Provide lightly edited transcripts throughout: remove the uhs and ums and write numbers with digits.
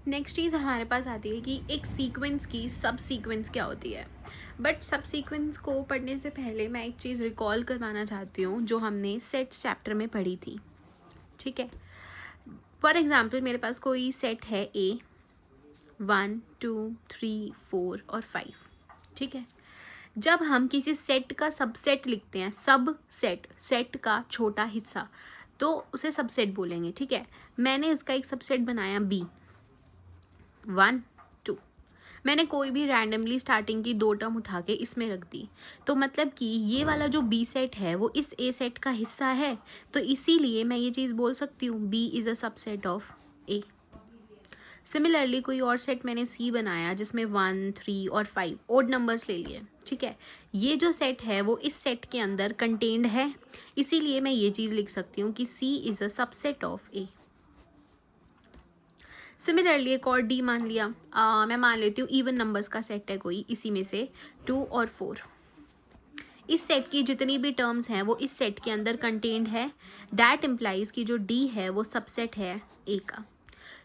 Next चीज़ हमारे पास आती है कि एक सीक्वेंस की सब सीक्वेंस क्या होती है। बट सब सीक्वेंस को पढ़ने से पहले मैं एक चीज़ रिकॉल करवाना चाहती हूँ जो हमने सेट्स चैप्टर में पढ़ी थी। ठीक है, फॉर एग्जाम्पल मेरे पास कोई सेट है ए 1 2 3 4 और 5। ठीक है, जब हम किसी सेट का सबसेट लिखते हैं, सब सेट, सेट का छोटा हिस्सा, तो उसे सबसेट बोलेंगे। ठीक है, मैंने इसका एक सबसेट बनाया बी 1 2। मैंने कोई भी रैंडमली स्टार्टिंग की 2 टर्म उठा के इसमें रख दी, तो मतलब कि ये वाला जो बी सेट है वो इस ए सेट का हिस्सा है, तो इसीलिए मैं ये चीज़ बोल सकती हूँ B is a subset of A. Similarly कोई और सेट मैंने सी बनाया जिसमें 1 3 और 5 ओड नंबर्स ले लिए। ठीक है, ये जो सेट है वो इस सेट के अंदर कंटेन्ड है, इसीलिए मैं ये चीज़ लिख सकती हूँ कि C is a subset of A. Similarly एक और डी मान लिया, मैं मान लेती हूँ इवन नंबर्स का सेट है कोई, इसी में से 2 और 4। इस सेट की जितनी भी टर्म्स हैं वो इस सेट के अंदर कंटेन्ड है, दैट इम्प्लाइज कि जो डी है वो सबसेट है ए का।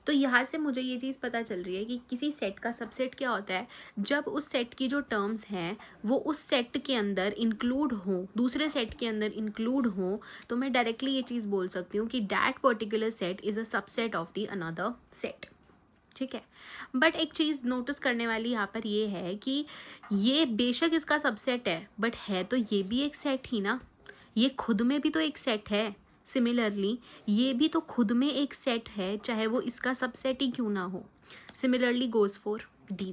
तो यहाँ से मुझे ये चीज़ पता चल रही है कि किसी सेट का सबसेट क्या होता है, जब उस सेट की जो टर्म्स हैं वो उस सेट के अंदर इंक्लूड हो, दूसरे सेट के अंदर इंक्लूड हो, तो मैं डायरेक्टली ये चीज़ बोल सकती हूँ कि that particular set is a subset of the another set. ठीक है, बट एक चीज़ नोटिस करने वाली यहाँ पर ये है कि ये बेशक इसका सबसेट है, बट है तो ये भी एक सेट ही ना, ये खुद में भी तो एक सेट है। सिमिलरली ये भी तो खुद में एक सेट है, चाहे वो इसका सबसेट ही क्यों ना हो। Similarly goes for D.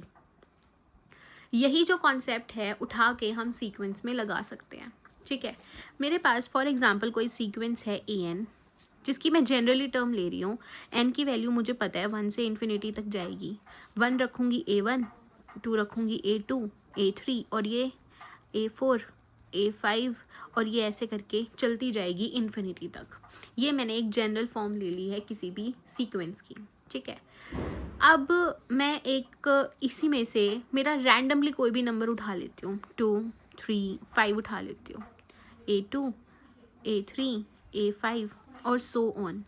यही जो कॉन्सेप्ट है उठा के हम सीक्वेंस में लगा सकते हैं। ठीक है, मेरे पास फॉर एग्जांपल कोई सीक्वेंस है ए एन, जिसकी मैं जनरली टर्म ले रही हूँ। एन की वैल्यू मुझे पता है 1 से इन्फिनिटी तक जाएगी। 1 रखूँगी A1, 2 रखूँगी A2, A3 और ये A4, A5 और ये ऐसे करके चलती जाएगी इन्फिनिटी तक। ये मैंने एक जनरल फॉर्म ले ली है किसी भी सीक्वेंस की। ठीक है, अब मैं एक इसी में से मेरा रैंडमली कोई भी नंबर उठा लेती हूँ, 2 3 5 उठा लेती हूँ, A2 A3 A5 और सो ऑन।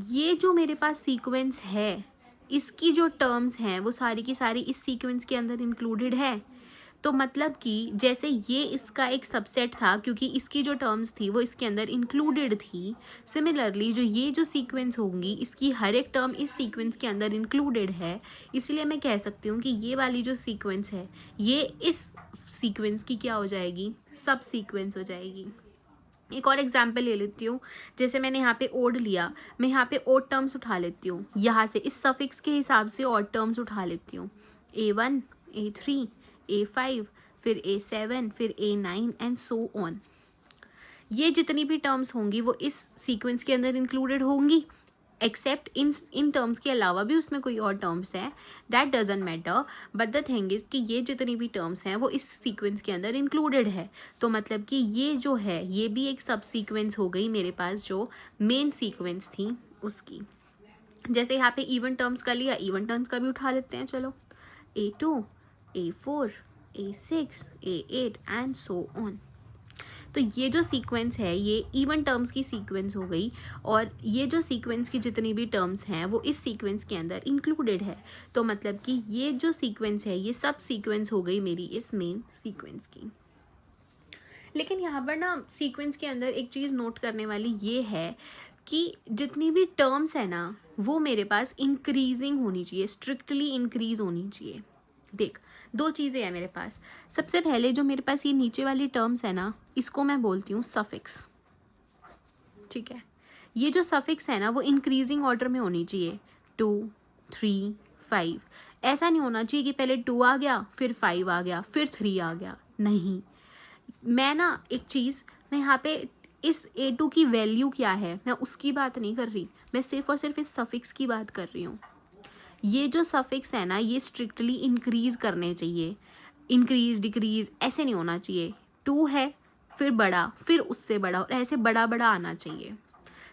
ये जो मेरे पास सीक्वेंस है, इसकी जो टर्म्स हैं वो सारी की सारी इस सीक्वेंस के अंदर इंक्लूडेड है। तो मतलब कि जैसे ये इसका एक सबसेट था क्योंकि इसकी जो टर्म्स थी वो इसके अंदर इंक्लूडेड थी, सिमिलरली जो ये जो सीक्वेंस होंगी इसकी हर एक टर्म इस सीक्वेंस के अंदर इंक्लूडेड है, इसलिए मैं कह सकती हूँ कि ये वाली जो सीक्वेंस है ये इस सीक्वेंस की क्या हो जाएगी, सब सीक्वेंस हो जाएगी। एक और एग्जाम्पल ले लेती हूँ, जैसे मैंने यहाँ पे ओड लिया, मैं यहाँ पे ओड टर्म्स उठा लेती हूँ, यहाँ से इस सफिक्स के हिसाब से ओड टर्म्स उठा लेती हूँ, A1 A3 A5 फिर A7 फिर A9 एंड सो ऑन। ये जितनी भी टर्म्स होंगी वो इस सीक्वेंस के अंदर इंक्लूडेड होंगी, एक्सेप्ट इन टर्म्स के अलावा भी उसमें कोई और टर्म्स हैं, that doesn't matter, but the thing is कि ये जितनी भी टर्म्स हैं वो इस सीक्वेंस के अंदर इंक्लूडेड है। तो मतलब कि ये जो है ये भी एक सब सीक्वेंस हो गई मेरे पास जो मेन सीक्वेंस थी उसकी। जैसे यहाँ पे इवन टर्म्स का लिया, इवन टर्म्स का भी उठा लेते हैं, चलो A2 A4 A6 A8 and so on. तो ये जो सीक्वेंस है ये इवन टर्म्स की सीक्वेंस हो गई, और ये जो सीक्वेंस की जितनी भी टर्म्स हैं वो इस सीक्वेंस के अंदर इंक्लूडेड है। तो मतलब कि ये जो सीक्वेंस है ये सब सीक्वेंस हो गई मेरी इस मेन सीक्वेंस की। लेकिन यहाँ पर ना सीक्वेंस के अंदर एक चीज़ नोट करने वाली ये है कि जितनी भी टर्म्स है ना वो मेरे पास इंक्रीजिंग होनी चाहिए, स्ट्रिक्टली इंक्रीज होनी चाहिए। देख, 2 चीज़ें हैं मेरे पास। सबसे पहले जो मेरे पास ये नीचे वाली टर्म्स है ना, इसको मैं बोलती हूँ सफिक्स। ठीक है, ये जो सफिक्स है ना वो इंक्रीजिंग ऑर्डर में होनी चाहिए, 2 3 5। ऐसा नहीं होना चाहिए कि पहले 2 आ गया फिर 5 आ गया फिर 3 आ गया, नहीं। मैं ना एक चीज़, मैं यहाँ पे इस A2 की वैल्यू क्या है मैं उसकी बात नहीं कर रही, मैं सिर्फ और सिर्फ इस सफिक्स की बात कर रही हूँ। ये जो सफिक्स है ना ये स्ट्रिक्टली इंक्रीज करने चाहिए, इंक्रीज डिक्रीज ऐसे नहीं होना चाहिए। 2 है फिर बड़ा फिर उससे बड़ा और ऐसे बड़ा बड़ा आना चाहिए।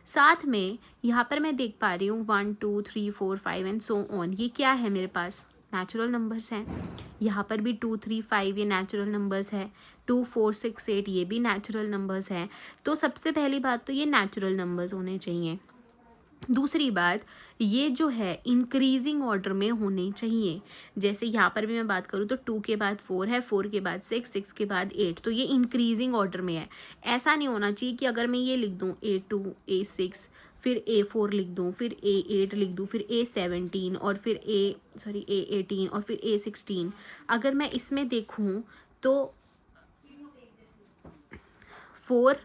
साथ में यहाँ पर मैं देख पा रही हूँ 1 2 3 4 5 एंड सो ऑन, ये क्या है मेरे पास, नेचुरल नंबर्स हैं। यहाँ पर भी 2 3 5 ये नेचुरल नंबर्स है, 2 4 6 8 ये भी नेचुरल नंबर्स हैं। तो सबसे पहली बात तो ये नेचुरल नंबर्स होने चाहिए। दूसरी बात, ये जो है इंक्रीजिंग ऑर्डर में होने चाहिए। जैसे यहाँ पर भी मैं बात करूँ तो 2 के बाद 4 है, 4 के बाद 6, 6 के बाद 8, तो ये इंक्रीजिंग ऑर्डर में है। ऐसा नहीं होना चाहिए कि अगर मैं ये लिख दूँ A2 A6 फिर A4 लिख दूँ, फिर A8 लिख दूँ, फिर A17 और फिर A18 और फिर A16। अगर मैं इसमें देखूँ तो 4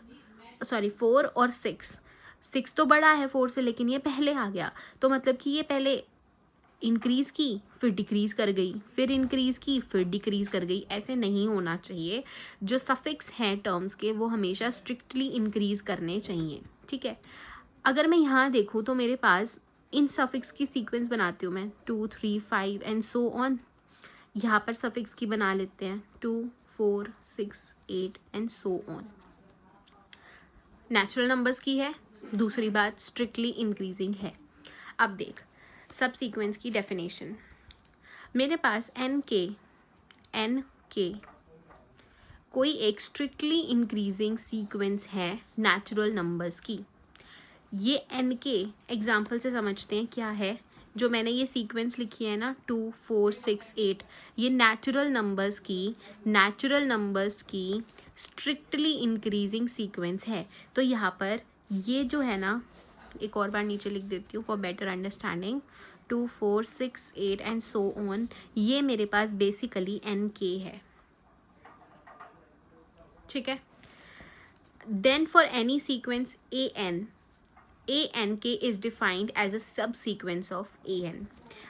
और 6 तो बड़ा है 4 से, लेकिन ये पहले आ गया, तो मतलब कि ये पहले इंक्रीज़ की फिर डिक्रीज़ कर गई, फिर इंक्रीज़ की फिर डिक्रीज़ कर गई। ऐसे नहीं होना चाहिए। जो सफिक्स हैं टर्म्स के वो हमेशा स्ट्रिक्टली इंक्रीज़ करने चाहिए, ठीक है। अगर मैं यहाँ देखूँ तो मेरे पास इन सफिक्स की सीक्वेंस बनाती हूँ मैं 2 3 5 एंड सो ऑन। यहाँ पर सफिक्स की बना लेते हैं 2 4 6 8 and so on. Natural numbers की है। दूसरी बात स्ट्रिक्टली इंक्रीजिंग है। अब देख सब सीक्वेंस की डेफिनेशन। मेरे पास एन के कोई एक स्ट्रिक्टली इंक्रीजिंग सीक्वेंस है नेचुरल नंबर्स की। ये एन के एग्जाम्पल से समझते हैं क्या है। जो मैंने ये सीक्वेंस लिखी है ना 2 4 6 8, ये नेचुरल नंबर्स की स्ट्रिक्टली इंक्रीजिंग सीक्वेंस है। तो यहाँ पर ये जो है ना, एक और बार नीचे लिख देती हूँ for better understanding, 2 4 6 8 and so on, ये मेरे पास बेसिकली एन के है, ठीक है। Then for any sequence ANK is defined as a subsequence of AN।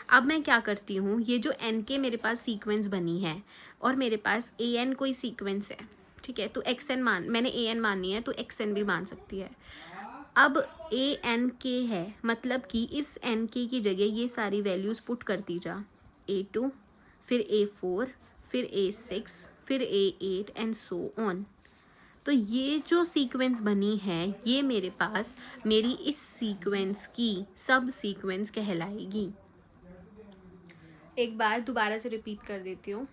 अब मैं क्या करती हूँ, ये जो NK मेरे पास सीक्वेंस बनी है और मेरे पास AN कोई सीक्वेंस है, ठीक है, तो XN मैंने AN मानी है तो XN भी मान सकती है। अब ANK है, मतलब कि इस NK की जगह ये सारी वैल्यूज़ पुट करती जा, A2 फिर A4 फिर A6 फिर A8 एंड सो ऑन। तो ये जो सीक्वेंस बनी है ये मेरे पास मेरी इस सीक्वेंस की सब सीक्वेंस कहलाएगी। एक बार दोबारा से रिपीट कर देती हूँ।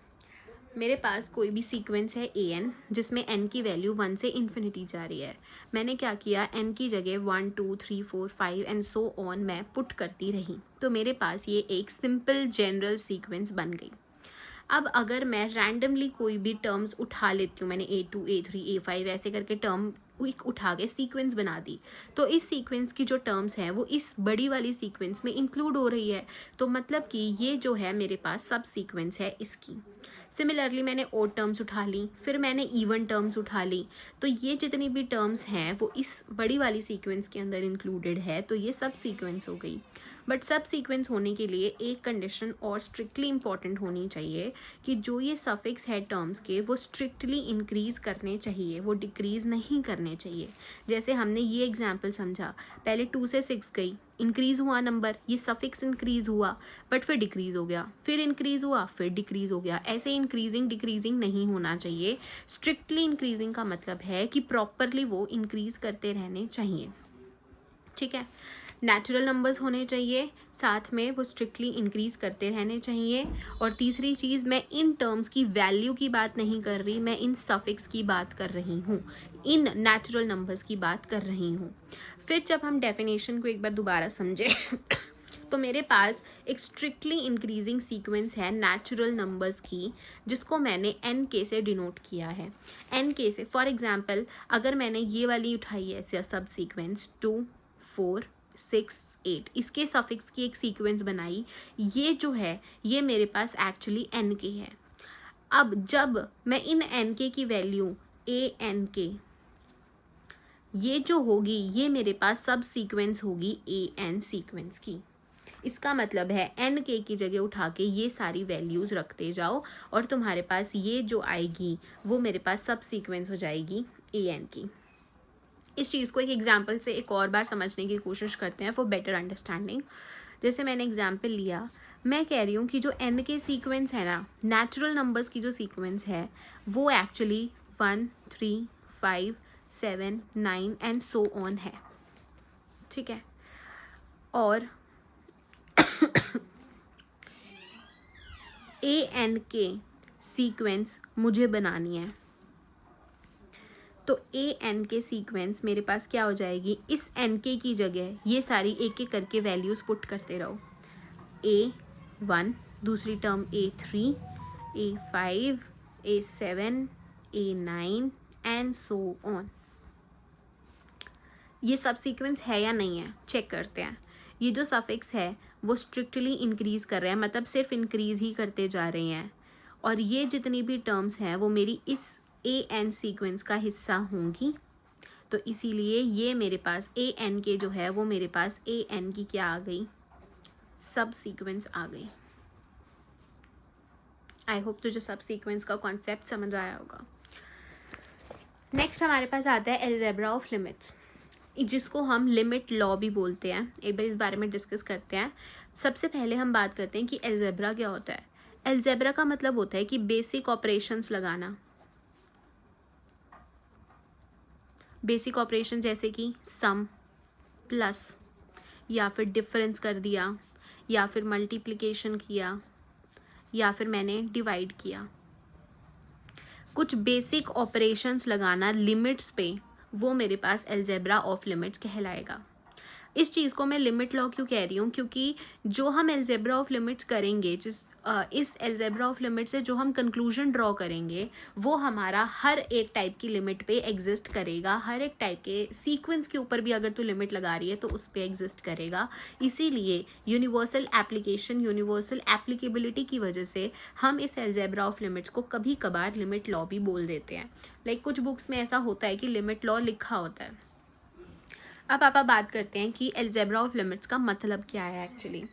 मेरे पास कोई भी सीक्वेंस है AN जिसमें n की वैल्यू 1 से इन्फिनिटी जा रही है। मैंने क्या किया, n की जगह 1 2 3 4 5 एंड सो ऑन मैं पुट करती रही, तो मेरे पास ये एक सिंपल जनरल सीक्वेंस बन गई। अब अगर मैं रैंडमली कोई भी टर्म्स उठा लेती हूँ, मैंने A2 A3 A5 ऐसे करके टर्म उठा के सीक्वेंस बना दी, तो इस सीक्वेंस की जो टर्म्स हैं वो इस बड़ी वाली सीक्वेंस में इंक्लूड हो रही है। तो मतलब कि ये जो है मेरे पास सब सीक्वेंस है इसकी। सिमिलरली मैंने ओड टर्म्स उठा ली, फिर मैंने इवन टर्म्स उठा ली, तो ये जितनी भी टर्म्स हैं वो इस बड़ी वाली सीक्वेंस के अंदर इंक्लूडेड है, तो ये सब सीक्वेंस हो गई। बट सब सीक्वेंस होने के लिए एक कंडीशन और स्ट्रिक्टली इंपॉर्टेंट होनी चाहिए कि जो ये सफिक्स है टर्म्स के वो स्ट्रिक्टली इंक्रीज़ करने चाहिए, वो डिक्रीज़ नहीं करने चाहिए। जैसे हमने ये एग्जांपल समझा, पहले 2 से 6 गई, इंक्रीज़ हुआ नंबर, ये सफिक्स इंक्रीज़ हुआ बट फिर डिक्रीज़ हो गया, फिर इंक्रीज़ हुआ फिर डिक्रीज़ हो गया। ऐसे इंक्रीजिंग डिक्रीजिंग नहीं होना चाहिए। स्ट्रिक्टली इंक्रीजिंग का मतलब है कि प्रॉपरली वो इंक्रीज़ करते रहने चाहिए, ठीक है। नेचुरल नंबर्स होने चाहिए, साथ में वो स्ट्रिक्टली इंक्रीज़ करते रहने चाहिए। और तीसरी चीज़, मैं इन टर्म्स की वैल्यू की बात नहीं कर रही, मैं इन सफिक्स की बात कर रही हूँ, इन नेचुरल नंबर्स की बात कर रही हूँ। फिर जब हम डेफिनेशन को एक बार दोबारा समझें तो मेरे पास एक स्ट्रिक्टली इंक्रीजिंग सीक्वेंस है नेचुरल नंबर्स की, जिसको मैंने NK से डिनोट किया है। NK से फॉर एग्जांपल अगर मैंने ये वाली उठाई है सब सीक्वेंस 2 4 6 8, इसके सफिक्स की एक सीक्वेंस बनाई, ये जो है ये मेरे पास एक्चुअली NK है। अब जब मैं इन NK की वैल्यू ANK ये जो होगी ये मेरे पास सब सीक्वेंस होगी AN सीक्वेंस की। इसका मतलब है NK की जगह उठा के ये सारी वैल्यूज़ रखते जाओ और तुम्हारे पास ये जो आएगी वो मेरे पास सब सीक्वेंस हो जाएगी AN की। इस चीज़ को एक एग्जांपल से एक और बार समझने की कोशिश करते हैं फॉर बेटर अंडरस्टैंडिंग। जैसे मैंने एग्जांपल लिया, मैं कह रही हूँ कि जो NK सीक्वेंस है ना, नेचुरल नंबर्स की जो सीक्वेंस है वो एक्चुअली 1 3 5 7 9 एंड सो ऑन है, ठीक है। और ANK सीक्वेंस मुझे बनानी है, तो ए एन के सीक्वेंस मेरे पास क्या हो जाएगी, इस एन के की जगह ये सारी एक एक करके वैल्यूज़ पुट करते रहो, A1, दूसरी term A3, A5, A7, A9 and so on. ये सब सीक्वेंस है या नहीं है, चेक करते हैं। ये जो सफिक्स है वो स्ट्रिक्टली इंक्रीज़ कर रहे हैं, मतलब सिर्फ इंक्रीज़ ही करते जा रहे हैं, और ये जितनी भी टर्म्स हैं वो मेरी इस ए एन सीक्वेंस का हिस्सा होंगी। तो इसीलिए ये मेरे पास ए एन के जो है वो मेरे पास ए एन की क्या आ गई, सब सीक्वेंस आ गई। आई होप तुझे सब सीक्वेंस का कॉन्सेप्ट समझ आया होगा। नेक्स्ट हमारे पास आता है अलजेब्रा ऑफ लिमिट्स, जिसको हम लिमिट लॉ भी बोलते हैं। एक बार इस बारे में डिस्कस करते हैं। सबसे पहले हम बात करते हैं कि अलजेब्रा क्या होता है। अलजेब्रा का मतलब होता है कि बेसिक ऑपरेशंस लगाना। बेसिक ऑपरेशन जैसे कि सम, प्लस, या फिर डिफरेंस कर दिया, या फिर मल्टीप्लिकेशन किया, या फिर मैंने डिवाइड किया। कुछ बेसिक ऑपरेशंस लगाना लिमिट्स पे, वो मेरे पास अलजेब्रा ऑफ लिमिट्स कहलाएगा। इस चीज़ को मैं लिमिट लॉ क्यों कह रही हूँ, क्योंकि जो हम अलजेब्रा ऑफ लिमिट्स करेंगे, इस अलजेब्रा ऑफ लिमिट से जो हम कंक्लूजन ड्रॉ करेंगे वो हमारा हर एक टाइप की लिमिट पे एग्जिस्ट करेगा। हर एक टाइप के सीक्वेंस के ऊपर भी अगर तू लिमिट लगा रही है तो उस पर एग्जिस्ट करेगा। इसीलिए यूनिवर्सल एप्लीकेशन, यूनिवर्सल एप्लीकेबिलिटी की वजह से हम इस अलजेब्रा ऑफ लिमिट्स को कभी कभार लिमिट लॉ भी बोल देते हैं। लाइक कुछ बुक्स में ऐसा होता है कि लिमिट लॉ लिखा होता है। अब आप बात करते हैं कि अलजेब्रा ऑफ लिमिट्स का मतलब क्या है। एक्चुअली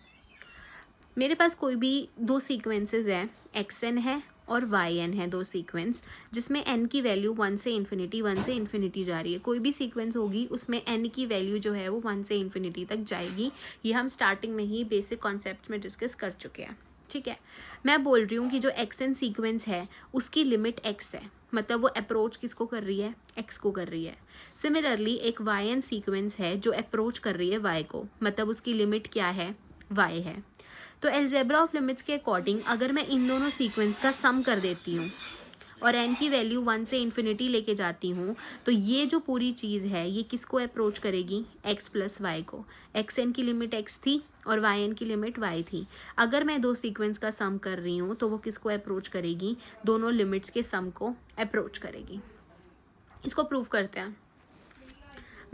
मेरे पास कोई भी दो सीक्वेंसेस हैं, xn है और yn है, दो सीक्वेंस जिसमें n की वैल्यू 1 से इन्फिनिटी जा रही है। कोई भी सीक्वेंस होगी उसमें n की वैल्यू जो है वो 1 से इन्फिनिटी तक जाएगी। ये हम स्टार्टिंग में ही बेसिक कॉन्सेप्ट में डिस्कस कर चुके हैं, ठीक है। मैं बोल रही हूँ कि जो xn सीक्वेंस है उसकी लिमिट x है, मतलब वो अप्रोच किसको कर रही है, x को कर रही है। सिमिलरली एक yn सीक्वेंस है जो अप्रोच कर रही है y को, मतलब उसकी लिमिट क्या है, y है। तो अलजेब्रा ऑफ लिमिट्स के अकॉर्डिंग अगर मैं इन दोनों सीक्वेंस का सम कर देती हूँ और n की वैल्यू 1 से इन्फिनिटी लेके जाती हूँ, तो ये जो पूरी चीज़ है ये किसको अप्रोच करेगी, x प्लस वाई को। xn की लिमिट x थी और yn की लिमिट y थी। अगर मैं दो सीक्वेंस का सम कर रही हूँ तो वो किसको अप्रोच करेगी, दोनों लिमिट्स के सम को अप्रोच करेगी। इसको प्रूव करते हैं।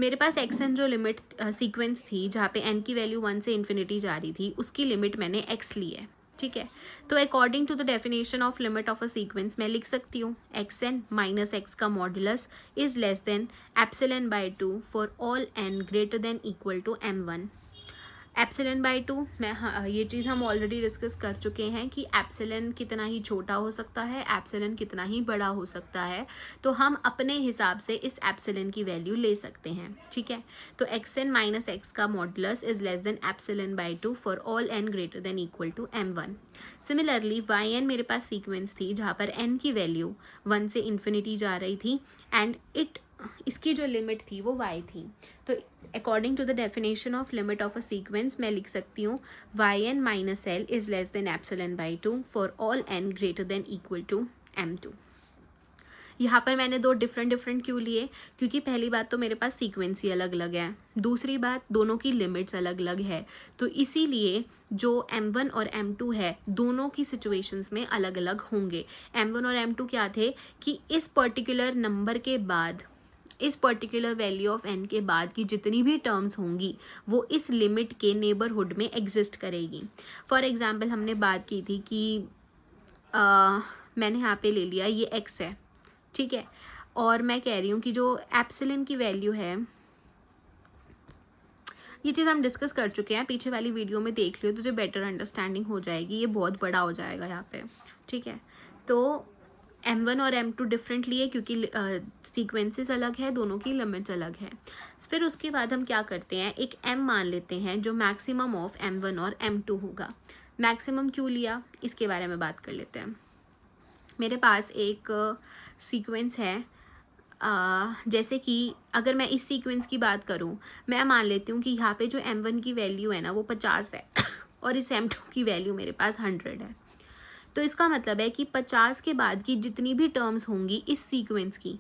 मेरे पास xn जो लिमिट सीक्वेंस थी जहाँ पे n की वैल्यू 1 से इन्फिनिटी जा रही थी, उसकी लिमिट मैंने x ली है, ठीक है। तो according to the definition of limit of a sequence मैं लिख सकती हूँ xn माइनस x का modulus is less than epsilon by 2 for all n greater than equal to m1। Epsilon by 2 मैं ये चीज़ हम ऑलरेडी डिस्कस कर चुके हैं कि एप्सिलॉन कितना ही छोटा हो सकता है, एप्सिलॉन कितना ही बड़ा हो सकता है। तो हम अपने हिसाब से इस एप्सिलॉन की वैल्यू ले सकते हैं, ठीक है। तो xn माइनस x का modulus is less than epsilon by 2 for all n greater than equal to m1। Similarly yn मेरे पास सीक्वेंस थी जहाँ पर n की वैल्यू 1 से इन्फिनिटी जा रही थी एंड इसकी जो लिमिट थी वो y थी। तो according to the definition of limit of a sequence मैं लिख सकती हूँ yn minus l is less than epsilon by 2 for all n greater than equal to m2। यहाँ पर मैंने दो डिफरेंट क्यों लिए, क्योंकि पहली बात तो मेरे पास सीक्वेंस ही अलग अलग है, दूसरी बात दोनों की लिमिट्स अलग अलग है। तो इसीलिए जो m1 और m2 है दोनों की सिचुएशंस में अलग अलग होंगे। m1 और m2 क्या थे कि इस पर्टिकुलर नंबर के बाद, इस पर्टिकुलर वैल्यू ऑफ n के बाद की जितनी भी टर्म्स होंगी वो इस लिमिट के नेबरहुड में एग्जिस्ट करेगी। फॉर एग्जांपल हमने बात की थी कि मैंने यहाँ पे ले लिया ये x है, ठीक है, और मैं कह रही हूँ कि जो एप्सिलॉन की वैल्यू है, ये चीज़ हम डिस्कस कर चुके हैं, पीछे वाली वीडियो में देख लियो, तुझे बेटर अंडरस्टैंडिंग हो जाएगी। ये बहुत बड़ा हो जाएगा यहाँ पे, ठीक है। तो m1 और m2 डिफरेंट लिए क्योंकि सीक्वेंसेस अलग है, दोनों की लिमिट्स अलग है। फिर उसके बाद हम क्या करते हैं, एक m मान लेते हैं जो मैक्सिमम ऑफ m1 और m2 होगा। मैक्सिमम क्यों लिया इसके बारे में बात कर लेते हैं। मेरे पास एक सीक्वेंस है, जैसे कि अगर मैं इस सीक्वेंस की बात करूं, मैं मान लेती हूं कि यहाँ पे जो m1 की वैल्यू है ना वो 50 है और इस m2 की वैल्यू मेरे पास 100 है। तो इसका मतलब है कि 50 के बाद की जितनी भी टर्म्स होंगी इस सीक्वेंस की,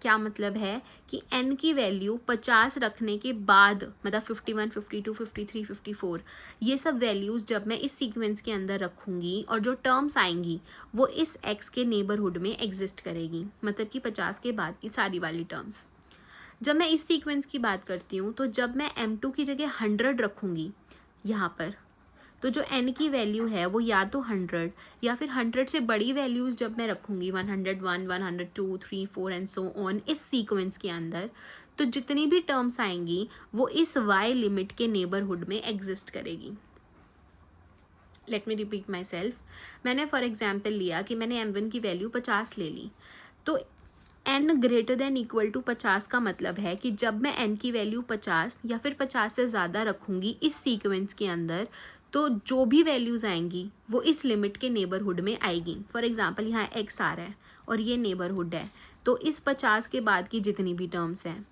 क्या मतलब है कि n की वैल्यू 50 रखने के बाद, मतलब 51, 52, 53, 54, ये सब वैल्यूज़ जब मैं इस सीक्वेंस के अंदर रखूँगी और जो टर्म्स आएंगी वो इस x के नेबरहुड में एग्जिस्ट करेगी, मतलब कि 50 के बाद की सारी वाली टर्म्स। जब मैं इस सीक्वेंस की बात करती हूँ तो जब मैं m2 की जगह 100 रखूँगी यहाँ पर, तो जो n की वैल्यू है वो या तो 100 या फिर 100 से बड़ी वैल्यूज़ जब मैं रखूँगी 101, 102, 3, 4 एंड सो ऑन इस सीक्वेंस के अंदर, तो जितनी भी टर्म्स आएंगी वो इस y लिमिट के नेबरहुड में एग्जिस्ट करेगी। Let me repeat my self. मैंने फॉर एग्जाम्पल लिया कि मैंने m1 की वैल्यू 50 ले ली, तो n greater than equal to 50 का मतलब है कि जब मैं n की वैल्यू 50 या फिर 50 से ज़्यादा रखूँगी इस सीक्वेंस के अंदर, तो जो भी वैल्यूज़ आएंगी वो इस लिमिट के नेबरहुड में आएगी। फॉर एग्जांपल यहाँ x आ रहा है और ये नेबरहुड है, तो इस 50 के बाद की जितनी भी टर्म्स हैं।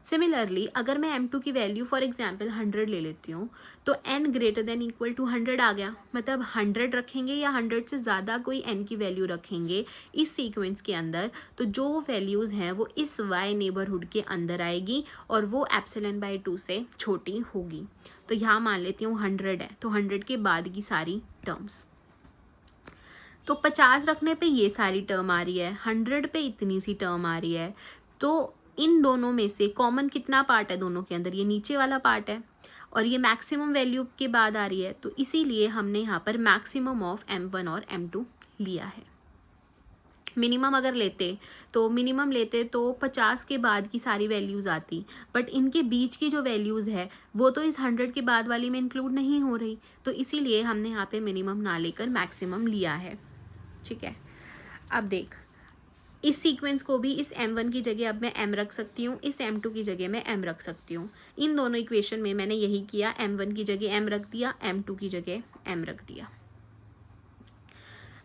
सिमिलरली अगर मैं m2 की वैल्यू फॉर एग्जांपल 100 ले लेती हूँ, तो n greater than equal to 100 आ गया, मतलब 100 रखेंगे या 100 से ज़्यादा कोई n की वैल्यू रखेंगे इस सीक्वेंस के अंदर, तो जो वैल्यूज़ हैं वो इस y नेबरहुड के अंदर आएगी और वो ε/2 से छोटी होगी। तो यहाँ मान लेती हूँ 100 है, तो 100 के बाद की सारी टर्म्स, तो 50 रखने पे ये सारी टर्म आ रही है, 100 पे इतनी सी टर्म आ रही है। तो इन दोनों में से कॉमन कितना पार्ट है दोनों के अंदर, ये नीचे वाला पार्ट है और ये मैक्सिमम वैल्यू के बाद आ रही है, तो इसीलिए हमने यहाँ पर मैक्सिमम ऑफ m1 और m2 लिया है। मिनिमम अगर लेते तो 50 के बाद की सारी वैल्यूज़ आती, बट इनके बीच की जो वैल्यूज़ है वो तो इस 100 के बाद वाली में इंक्लूड नहीं हो रही, तो इसीलिए हमने यहाँ पे मिनिमम ना लेकर मैक्सिमम लिया है। ठीक है, अब देख, इस सीक्वेंस को भी इस m1 की जगह अब मैं m रख सकती हूँ, इस m2 की जगह मैं m रख सकती हूँ। इन दोनों इक्वेशन में मैंने यही किया, m1 की जगह m रख दिया, m2 की जगह m रख दिया।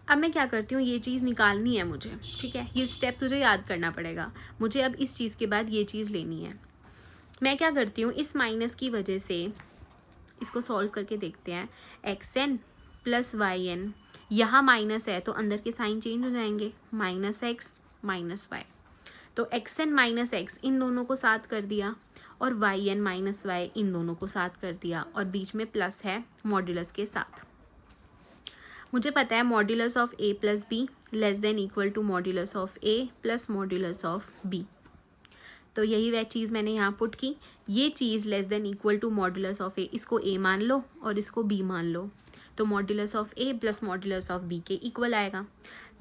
अब मैं क्या करती हूँ, ये चीज़ निकालनी है मुझे, ठीक है, ये स्टेप तुझे याद करना पड़ेगा। मुझे अब इस चीज़ के बाद ये चीज़ लेनी है। मैं क्या करती हूँ, इस माइनस की वजह से इसको सॉल्व करके देखते हैं। xn प्लस yn, यहाँ माइनस है तो अंदर के साइन चेंज हो जाएंगे, -x -y, तो xn माइनस x इन दोनों को साथ कर दिया और yn माइनस y इन दोनों को साथ कर दिया और बीच में प्लस है मॉड्यूलस के साथ। मुझे पता है modulus of a plus B less than equal to modulus of a plus modulus of b, तो यही वह चीज़ मैंने यहाँ पुट की। ये चीज़ less than equal to modulus of a, इसको a मान लो और इसको b मान लो, तो modulus of a plus modulus of b के इक्वल आएगा।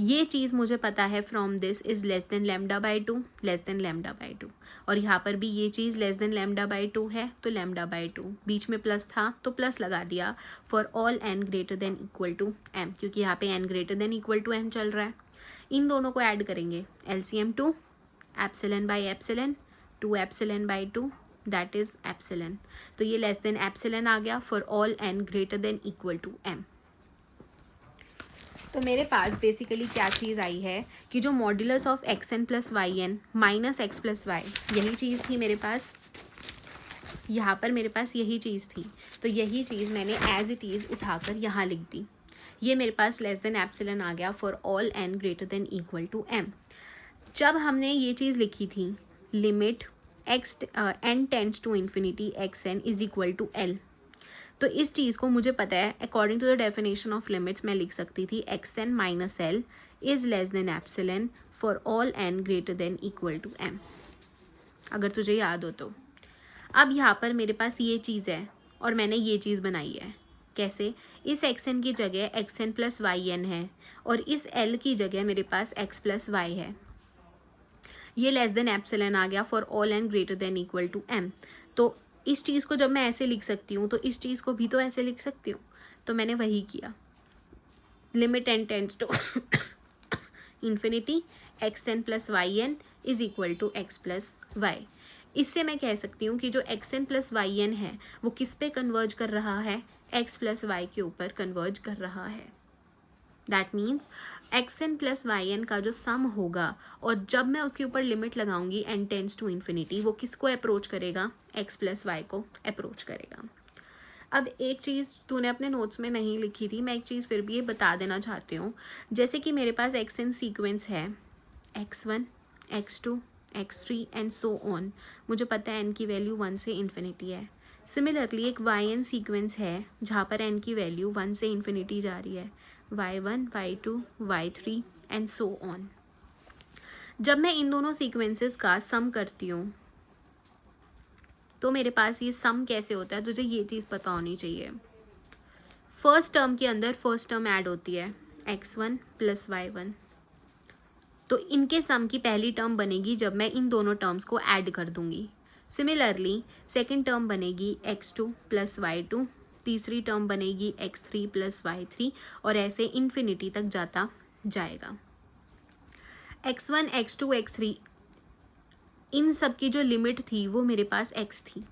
ये चीज़ मुझे पता है from this is less than λ/2, less than λ/2, और यहाँ पर भी ये चीज़ लेस देन λ/2 है, तो λ/2, बीच में प्लस था तो प्लस लगा दिया for all n greater than equal to m, क्योंकि यहाँ पे n greater than equal to m चल रहा है। इन दोनों को ऐड करेंगे, LCM 2 ε/ε 2 ε/2 दैट इज़ एप्सिलन, तो ये लेस देन एप्सिलन आ गया for all n greater than equal to m। तो मेरे पास बेसिकली क्या चीज़ आई है कि जो modulus of xn plus yn minus x plus y, यही चीज़ थी मेरे पास, यहाँ पर मेरे पास यही चीज़ थी, तो यही चीज़ मैंने एज इट इज़ उठाकर यहाँ लिख दी। ये मेरे पास लेस देन एप्सिलन आ गया for all n greater than equal to m। जब हमने ये चीज़ लिखी थी, limit n tends to infinity xn is equal to l, तो इस चीज़ को मुझे पता है according to the definition of limits मैं लिख सकती थी xn minus l is less than epsilon for all n greater than equal to m, अगर तुझे याद हो तो। अब यहाँ पर मेरे पास ये चीज़ है और मैंने ये चीज़ बनाई है, कैसे, इस xn की जगह xn प्लस yn है और इस l की जगह मेरे पास x प्लस y है। ये लेस देन एप्सिलन आ गया for all n greater than equal to m, तो इस चीज़ को जब मैं ऐसे लिख सकती हूँ तो इस चीज़ को भी तो ऐसे लिख सकती हूँ, तो मैंने वही किया। Limit n tends to infinity xn plus yn is equal to x plus y। इससे मैं कह सकती हूँ कि जो xn प्लस yn है वो किस पे कन्वर्ज कर रहा है, x प्लस y के ऊपर कन्वर्ज कर रहा है। That means xn plus yn का जो सम होगा और जब मैं उसके ऊपर लिमिट लगाऊंगी n टेंड्स टू इन्फिनिटी, वो किसको अप्रोच करेगा, x प्लस y को अप्रोच करेगा। अब एक चीज़ तूने अपने नोट्स में नहीं लिखी थी, मैं एक चीज़ फिर भी ये बता देना चाहती हूँ। जैसे कि मेरे पास xn सीक्वेंस है x1 x2 x3 and so on. मुझे पता है n की वैल्यू 1 से इन्फिनिटी है। सिमिलरली एक yn सीक्वेंस है जहाँ पर n की वैल्यू 1 से इन्फिनिटी जा रही है, y1, y2, y3 and so on. जब मैं इन दोनों सीक्वेंसेस का सम करती हूँ तो मेरे पास ये सम कैसे होता है, तुझे ये चीज़ पता होनी चाहिए। फर्स्ट टर्म के अंदर फर्स्ट टर्म ऐड होती है x1 प्लस y1, तो इनके सम की पहली टर्म बनेगी जब मैं इन दोनों टर्म्स को ऐड कर दूंगी। सिमिलरली सेकेंड टर्म बनेगी x2 प्लस y2, तीसरी टर्म बनेगी x3 प्लस y3 और ऐसे इन्फिनिटी तक जाता जाएगा। x1, x2, x3 इन सब की जो लिमिट थी वो मेरे पास x थी।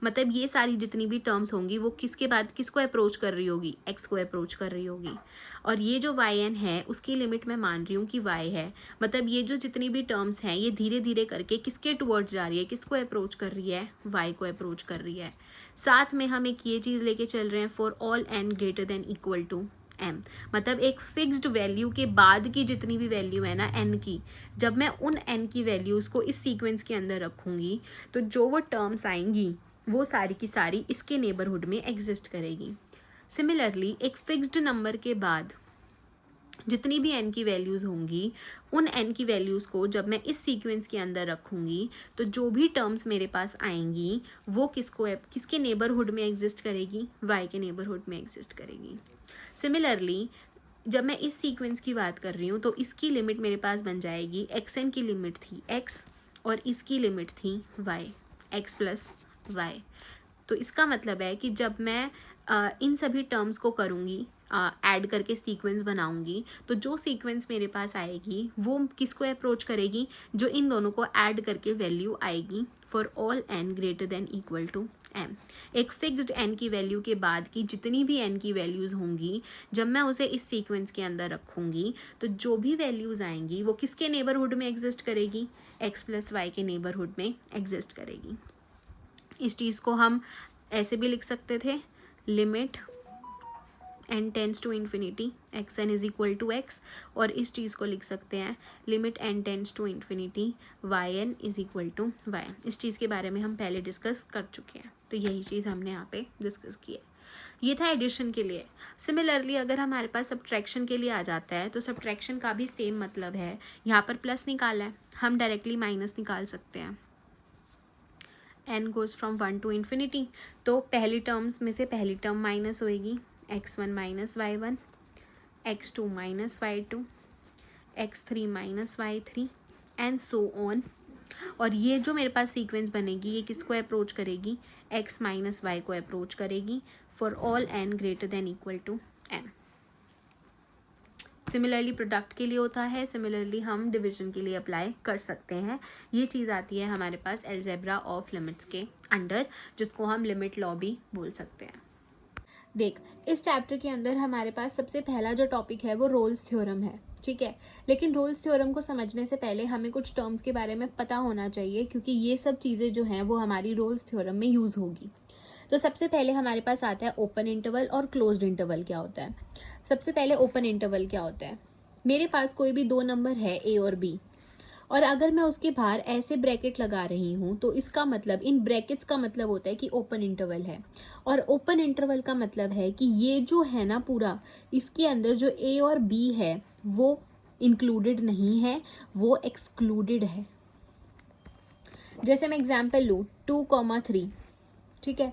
मतलब ये सारी जितनी भी टर्म्स होंगी वो किसके बाद किसको अप्रोच कर रही होगी, x को अप्रोच कर रही होगी। और ये जो yn है उसकी लिमिट मैं मान रही हूँ कि y है। मतलब ये जो जितनी भी टर्म्स हैं ये धीरे धीरे करके किसके टुवर्ड्स जा रही है, किसको अप्रोच कर रही है, y को अप्रोच कर रही है। साथ में हम एक ये चीज़ लेके चल रहे हैं for all n greater than equal to m। मतलब एक फिक्स्ड वैल्यू के बाद की जितनी भी वैल्यू है ना n की, जब मैं उन n की वैल्यूज़ को इस सीक्वेंस के अंदर रखूँगी तो जो वो टर्म्स आएंगी वो सारी की सारी इसके नेबरहुड में एग्जिस्ट करेगी। सिमिलरली एक फिक्स्ड नंबर के बाद जितनी भी n की वैल्यूज़ होंगी उन n की वैल्यूज़ को जब मैं इस सीक्वेंस के अंदर रखूँगी तो जो भी टर्म्स मेरे पास आएंगी वो किसके नेबरहुड में एग्जिस्ट करेगी, y के नेबरहुड में एग्जिस्ट करेगी। सिमिलरली जब मैं इस सीक्वेंस की बात कर रही हूँ तो इसकी लिमिट मेरे पास बन जाएगी, xn की लिमिट थी x और इसकी लिमिट थी y, x प्लस y। तो इसका मतलब है कि जब मैं इन सभी टर्म्स को करूँगी, ऐड करके सीक्वेंस बनाऊंगी, तो जो सीक्वेंस मेरे पास आएगी वो किसको अप्रोच करेगी, जो इन दोनों को ऐड करके वैल्यू आएगी for all n greater than equal to m। एक फिक्स्ड n की वैल्यू के बाद की जितनी भी n की वैल्यूज़ होंगी जब मैं उसे इस सीक्वेंस के अंदर रखूँगी तो जो भी वैल्यूज़ आएंगी वो किसके नेबरहुड में एग्जिस्ट करेगी, x प्लस वाई के नेबरहुड में एग्जिस्ट करेगी। इस चीज़ को हम ऐसे भी लिख सकते थे, limit n tends to infinity xn is equal to x, और इस चीज़ को लिख सकते हैं limit n tends to infinity yn is equal to y। इस चीज़ के बारे में हम पहले डिस्कस कर चुके हैं, तो यही चीज़ हमने यहाँ पे डिस्कस की है। ये था एडिशन के लिए। सिमिलरली अगर हमारे पास सब्ट्रैक्शन के लिए आ जाता है तो सब्ट्रैक्शन का भी सेम मतलब है। यहाँ पर प्लस निकाला है, हम डायरेक्टली माइनस निकाल सकते हैं। n goes from 1 to infinity, तो पहली टर्म्स में से पहली टर्म माइनस होएगी, x1 minus y1, x2 minus y2, x3 minus y3 and so on. और ये जो मेरे पास सीक्वेंस बनेगी ये किसको अप्रोच करेगी, x माइनस y को अप्रोच करेगी for all n greater than equal to m। Similarly product के लिए होता है, सिमिलरली हम डिवीजन के लिए अप्लाई कर सकते हैं। ये चीज़ आती है हमारे पास अलजेब्रा ऑफ लिमिट्स के अंडर, जिसको हम लिमिट लॉ भी बोल सकते हैं। देख, इस चैप्टर के अंदर हमारे पास सबसे पहला जो टॉपिक है वो रोल्स थ्योरम है, ठीक है। लेकिन रोल्स थ्योरम को समझने से पहले हमें कुछ टर्म्स के बारे में पता होना चाहिए, क्योंकि ये सब चीज़ें जो हैं वो हमारी रोल्स थ्योरम में यूज़ होगी। तो सबसे पहले हमारे पास आता है ओपन इंटरवल और क्लोज्ड इंटरवल क्या होता है। सबसे पहले ओपन इंटरवल क्या होता है, मेरे पास कोई भी दो नंबर है a और b, और अगर मैं उसके बाहर ऐसे ब्रैकेट लगा रही हूँ तो इसका मतलब, इन ब्रैकेट्स का मतलब होता है कि ओपन इंटरवल है। और ओपन इंटरवल का मतलब है कि ये जो है ना पूरा, इसके अंदर जो a और b है वो इंक्लूडेड नहीं है, वो एक्सक्लूडेड है। जैसे मैं एग्जाम्पल लूँ 2,3, ठीक है।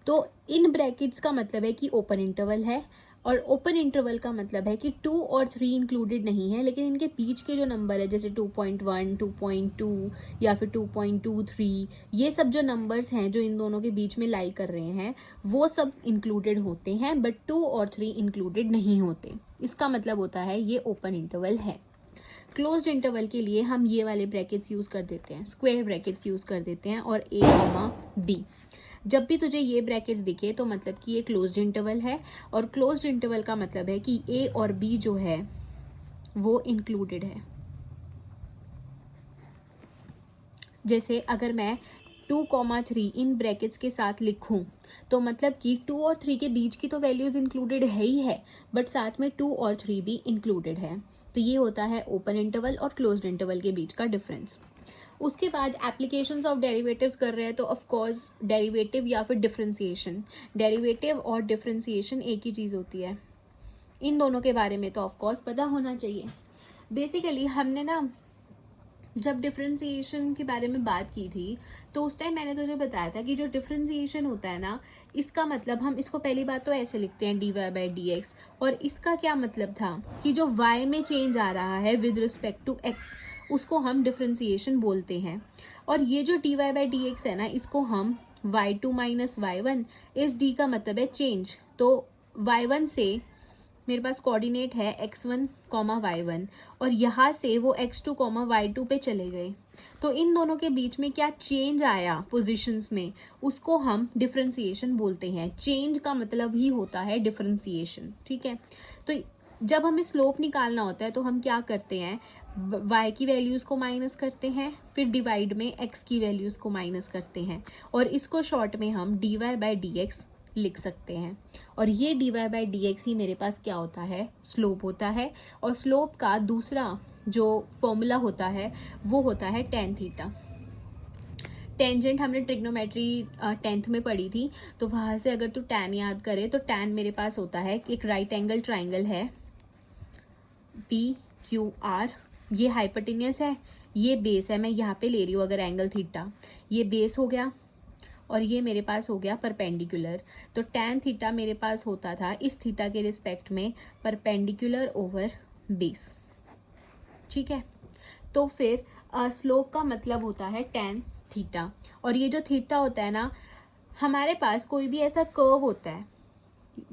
तो इन ब्रैकेट्स का मतलब है कि ओपन इंटरवल है, और ओपन इंटरवल का मतलब है कि 2 और 3 इंक्लूडेड नहीं है, लेकिन इनके बीच के जो नंबर है जैसे 2.1, 2.2 या फिर 2.23, ये सब जो नंबर्स हैं जो इन दोनों के बीच में लाई कर रहे हैं वो सब इंक्लूडेड होते हैं, बट 2 और 3 इंक्लूडेड नहीं होते। इसका मतलब होता है ये ओपन इंटरवल है। क्लोज्ड इंटरवल के लिए हम ये वाले ब्रैकेट्स यूज़ कर देते हैं, स्क्वायर ब्रैकेट्स यूज़ कर देते हैं, और a, b। जब भी तुझे ये ब्रैकेट्स दिखे तो मतलब कि ये क्लोज्ड इंटरवल है, और क्लोज्ड इंटरवल का मतलब है कि a और b जो है वो इंक्लूडेड है। जैसे अगर मैं 2,3 इन ब्रैकेट्स के साथ लिखूं तो मतलब कि 2 और 3 के बीच की तो वैल्यूज़ इंक्लूडेड है ही है, बट साथ में 2 और 3 भी इंक्लूडेड है। तो ये होता है ओपन इंटरवल और क्लोज्ड इंटरवल के बीच का डिफरेंस। उसके बाद एप्लीकेशंस ऑफ डेरिवेटिव्स कर रहे हैं तो ऑफ कोर्स डेरिवेटिव या फिर डिफरेंशिएशन, डेरिवेटिव और डिफरेंशिएशन एक ही चीज़ होती है, इन दोनों के बारे में तो ऑफ कोर्स पता होना चाहिए। बेसिकली हमने ना जब डिफरेंशिएशन के बारे में बात की थी तो उस टाइम मैंने तुझे बताया था कि जो डिफरेंशिएशन होता है ना, इसका मतलब हम इसको पहली बात तो ऐसे लिखते हैं dy/dx, और इसका क्या मतलब था कि जो y में चेंज आ रहा है विद रिस्पेक्ट टू x, उसको हम डिफरेंशिएशन बोलते हैं। और ये जो dy/dx है ना, इसको हम y2 - y1, इस d का मतलब है चेंज, तो y1 से मेरे पास कोऑर्डिनेट है x1, y1, और यहाँ से वो x2, y2 पे चले गए, तो इन दोनों के बीच में क्या चेंज आया पोजीशंस में, उसको हम डिफरेंशिएशन बोलते हैं। चेंज का मतलब ही होता है डिफरेंशिएशन, ठीक है। तो जब हमें स्लोप निकालना होता है तो हम क्या करते हैं, y की वैल्यूज़ को माइनस करते हैं, फिर डिवाइड में x की वैल्यूज़ को माइनस करते हैं, और इसको शॉर्ट में हम dy/dx लिख सकते हैं। और ये dy/dx ही मेरे पास क्या होता है, स्लोप होता है। और स्लोप का दूसरा जो फॉर्मूला होता है वो होता है tan थीटा। टेंजेंट हमने ट्रिग्नोमेट्री 10th में पढ़ी थी, तो वहाँ से अगर तू tan याद करे तो tan मेरे पास होता है एक राइट एंगल ट्राइंगल है PQR, ये हाइपोटेन्यूस है, ये बेस है, मैं यहाँ पे ले रही हूँ अगर एंगल थीटा, ये बेस हो गया और ये मेरे पास हो गया परपेंडिकुलर। तो tan थीटा मेरे पास होता था इस थीटा के रिस्पेक्ट में परपेंडिकुलर ओवर बेस, ठीक है। तो फिर स्लोप का मतलब होता है tan थीटा। और ये जो थीटा होता है ना, हमारे पास कोई भी ऐसा कर्व होता है,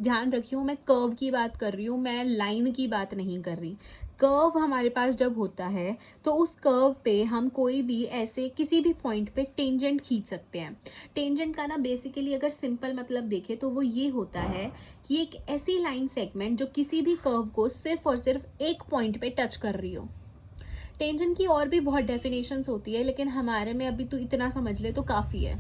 ध्यान रखियो मैं कर्व की बात कर रही हूँ, मैं लाइन की बात नहीं कर रही। कर्व हमारे पास जब होता है तो उस कर्व पे हम कोई भी ऐसे किसी भी पॉइंट पे टेंजेंट खींच सकते हैं। टेंजेंट का ना बेसिकली अगर सिंपल मतलब देखें तो वो ये होता है कि एक ऐसी लाइन सेगमेंट जो किसी भी कर्व को सिर्फ और सिर्फ एक पॉइंट पे टच कर रही हो। टेंजेंट की और भी बहुत डेफिनेशंस होती है, लेकिन हमारे में अभी तो इतना समझ ले तो काफ़ी है।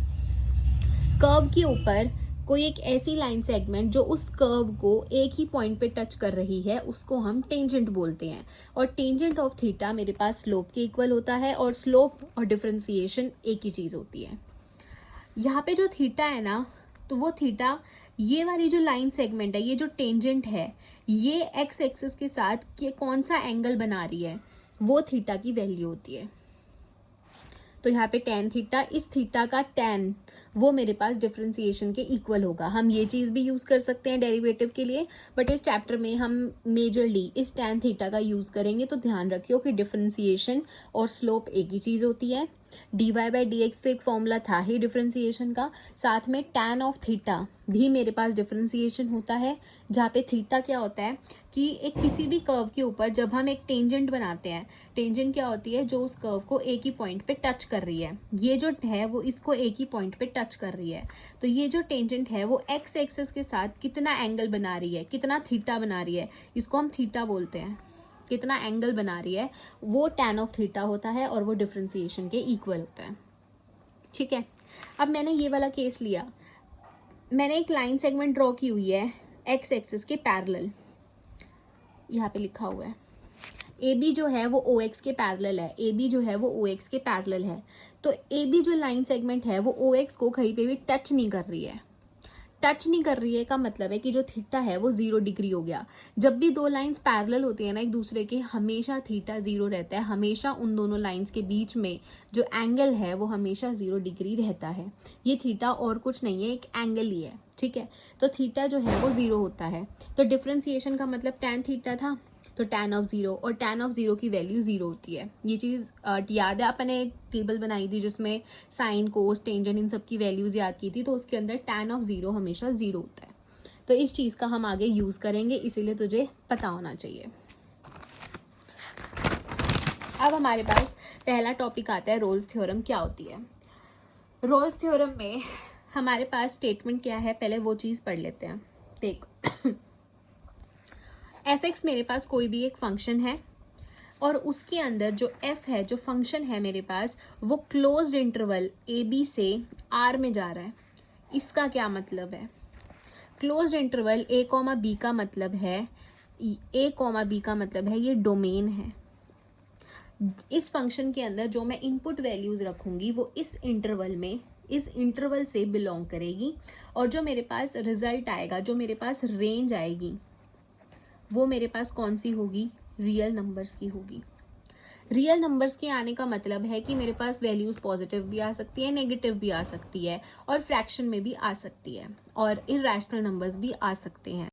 कर्व के ऊपर कोई एक ऐसी लाइन सेगमेंट जो उस कर्व को एक ही पॉइंट पे टच कर रही है, उसको हम टेंजेंट बोलते हैं। और टेंजेंट ऑफ थीटा मेरे पास स्लोप के इक्वल होता है, और स्लोप और डिफरेंशिएशन एक ही चीज़ होती है। यहाँ पे जो थीटा है ना, तो वो थीटा, ये वाली जो लाइन सेगमेंट है, ये जो टेंजेंट है, ये एक्स एक्सिस के साथ ये कौन सा एंगल बना रही है, वो थीटा की वैल्यू होती है। तो यहाँ पे tan थीटा, इस थीटा का tan वो मेरे पास डिफरेंशिएशन के इक्वल होगा। हम ये चीज़ भी यूज़ कर सकते हैं डेरिवेटिव के लिए, बट इस चैप्टर में हम मेजरली इस tan थीटा का यूज़ करेंगे। तो ध्यान रखियो कि डिफरेंशिएशन और स्लोप एक ही चीज़ होती है। dy/dx तो एक फॉर्मूला था ही डिफरेंशिएशन का, साथ में tan ऑफ थीटा भी मेरे पास डिफरेंशिएशन होता है, जहाँ पे थीटा क्या होता है कि एक किसी भी कर्व के ऊपर जब हम एक टेंजेंट बनाते हैं, टेंजेंट क्या होती है, जो उस कर्व को एक ही पॉइंट पे टच कर रही है। ये जो है वो इसको एक ही पॉइंट पे टच कर रही है, तो ये जो टेंजेंट है वो एक्स एक्सिस के साथ कितना एंगल बना रही है, कितना थीटा बना रही है, इसको हम थीटा बोलते हैं। कितना एंगल बना रही है वो tan ऑफ थीटा होता है, और वो डिफरेंशिएशन के इक्वल होता है, ठीक है। अब मैंने ये वाला केस लिया, मैंने एक लाइन सेगमेंट ड्रॉ की हुई है एक्स एक्सिस के पैरेलल, यहाँ पे लिखा हुआ है ए बी जो है वो ओ एक्स के पैरेलल है, ए बी जो है वो ओ एक्स के पैरेलल है। तो ए बी जो लाइन सेगमेंट है वो ओ एक्स को कहीं पे भी टच नहीं कर रही है। टच नहीं कर रही है का मतलब है कि जो थीटा है वो 0 डिग्री हो गया। जब भी दो लाइंस पैरेलल होती है ना एक दूसरे के, हमेशा थीटा 0 रहता है, हमेशा उन दोनों लाइंस के बीच में जो एंगल है वो हमेशा 0 डिग्री रहता है। ये थीटा और कुछ नहीं है, एक एंगल ही है, ठीक है। तो थीटा जो है वो 0 होता है। तो डिफरेंशिएशन का मतलब tan थीटा था, तो tan ऑफ 0, और tan ऑफ 0 की वैल्यू 0 होती है। ये चीज़ याद है, अपने एक टेबल बनाई थी जिसमें साइन कोस टेंजेंट इन सब की वैल्यूज़ याद की थी, तो उसके अंदर tan ऑफ 0 हमेशा 0 होता है। तो इस चीज़ का हम आगे यूज़ करेंगे, इसीलिए तुझे पता होना चाहिए। अब हमारे पास पहला टॉपिक आता है रोल्स थ्योरम क्या होती है। रोल्स थ्योरम में हमारे पास स्टेटमेंट क्या है, पहले वो चीज़ पढ़ लेते हैं। देख एफ एक्स मेरे पास कोई भी एक फंक्शन है, और उसके अंदर जो एफ है, जो फंक्शन है मेरे पास, वो क्लोज्ड इंटरवल ए बी से आर में जा रहा है। इसका क्या मतलब है, क्लोज्ड इंटरवल ए कॉमा बी का मतलब है, ए कॉमा बी का मतलब है ये डोमेन है। इस फंक्शन के अंदर जो मैं इनपुट वैल्यूज़ रखूँगी वो इस इंटरवल में, इस इंटरवल से बिलोंग करेगी, और जो मेरे पास रिजल्ट आएगा, जो मेरे पास रेंज आएगी, वो मेरे पास कौन सी होगी, रियल नंबर्स की होगी। रियल नंबर्स के आने का मतलब है कि मेरे पास वैल्यूज़ पॉजिटिव भी आ सकती है, नेगेटिव भी आ सकती है, और फ्रैक्शन में भी आ सकती है, और इरेशनल नंबर्स भी आ सकते हैं।